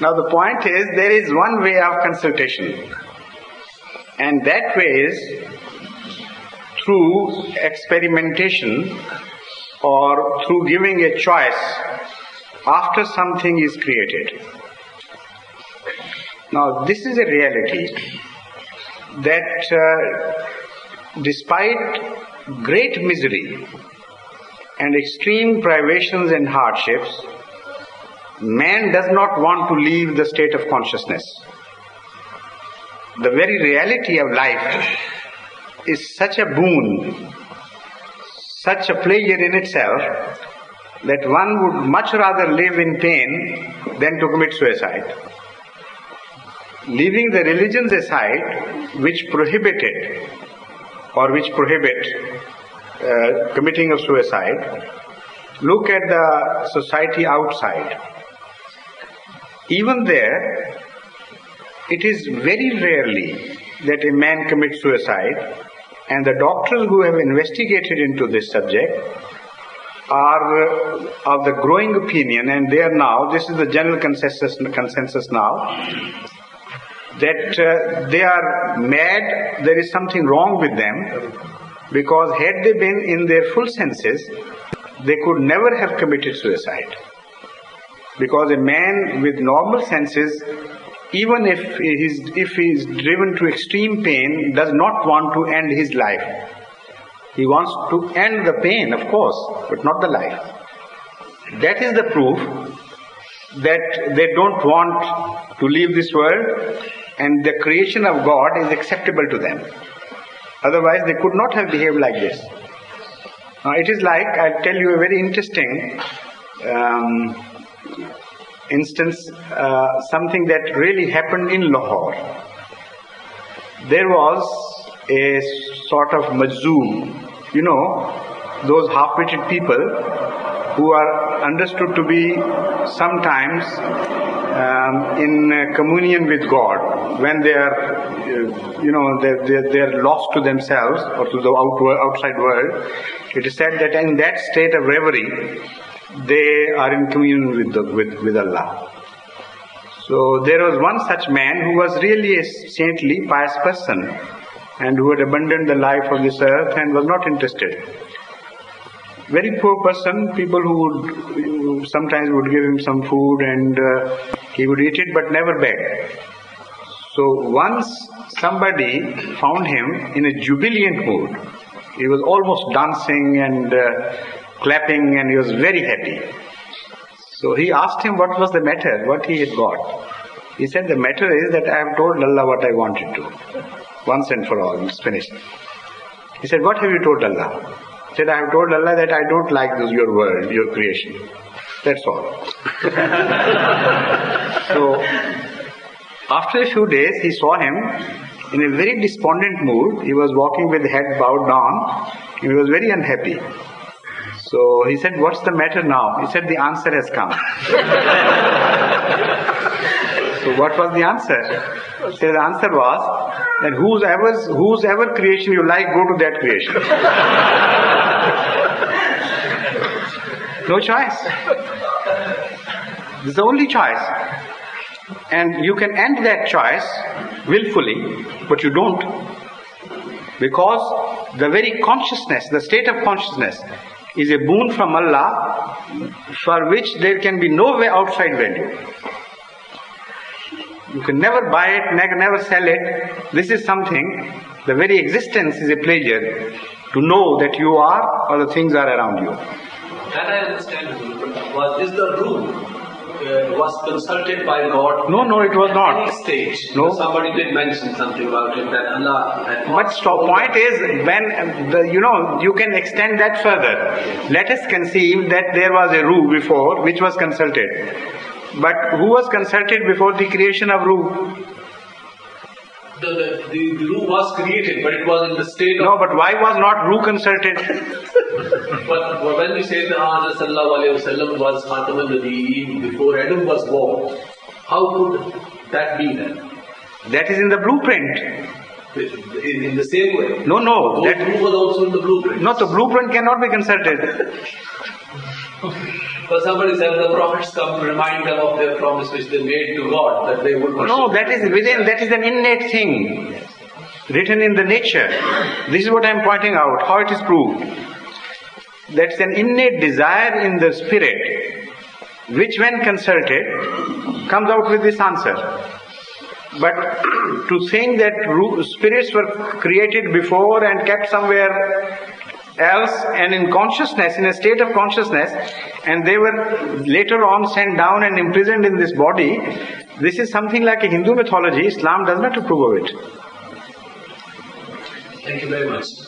Now the point is, there is one way of consultation, and that way is through experimentation or through giving a choice after something is created. Now this is a reality that despite great misery and extreme privations and hardships, man does not want to leave the state of consciousness. The very reality of life is such a boon, such a pleasure in itself, that one would much rather live in pain than to commit suicide. Leaving the religions aside, which prohibited or which prohibit committing of suicide, look at the society outside. Even there, it is very rarely that a man commits suicide, and the doctors who have investigated into this subject are of the growing opinion, and they are now, this is the general consensus now, that they are mad, there is something wrong with them, because had they been in their full senses, they could never have committed suicide. Because a man with normal senses, even if he is driven to extreme pain, does not want to end his life. He wants to end the pain, of course, but not the life. That is the proof that they don't want to leave this world, and the creation of God is acceptable to them. Otherwise, they could not have behaved like this. Now, it is like, I'll tell you a very interesting instance, something that really happened in Lahore. There was a sort of majzoom, you know, those half-witted people who are understood to be sometimes in communion with God, when they are, they are lost to themselves or to the outside world. It is said that in that state of reverie, they are in communion with Allah. So there was one such man who was really a saintly, pious person, and who had abandoned the life of this earth and was not interested. Very poor person, people who sometimes would give him some food and he would eat it, but never beg. So once somebody found him in a jubilant mood. He was almost dancing and clapping, and he was very happy. So he asked him what was the matter, what he had got. He said, the matter is that I have told Allah what I wanted to. Once and for all, it's finished. He said, what have you told Allah? He said, I have told Allah that I don't like your world, your creation. That's all. So, after a few days, he saw him in a very despondent mood. He was walking with head bowed down. He was very unhappy. So he said, what's the matter now? He said, the answer has come. So what was the answer? So the answer was that whose ever creation you like, go to that creation. No choice. This is the only choice. And you can end that choice willfully, but you don't. Because the very consciousness, the state of consciousness, is a boon from Allah for which there can be no way outside value. You can never buy it, never sell it. This is something, the very existence is a pleasure to know that you are or the things are around you. That I understand. Is the rule was consulted by God? No, it was not. At any stage. No. Somebody did mention something about it that Allah had. But the point is, when you can extend that further. Let us conceive that there was a Ruh before which was consulted. But who was consulted before the creation of Ruh? The Ruh was created, but it was in the state of... No, but why was not Ruh consulted? But when we say that Hazrat Sallallahu Alaihi Wasallam was Khatam al-Nabiyyin before Adam was born, how could that be then? That is in the blueprint. In the same way? No. That Ruh was also in the blueprint. No, the blueprint cannot be consulted. But somebody said the prophets come to remind them of their promise which they made to God, that they would worship. No, that is an innate thing, written in the nature. This is what I am pointing out, how it is proved. That's an innate desire in the spirit, which when consulted, comes out with this answer. But to think that spirits were created before and kept somewhere else and in consciousness, in a state of consciousness, and they were later on sent down and imprisoned in this body, this is something like a Hindu mythology. Islam does not approve of it. Thank you very much.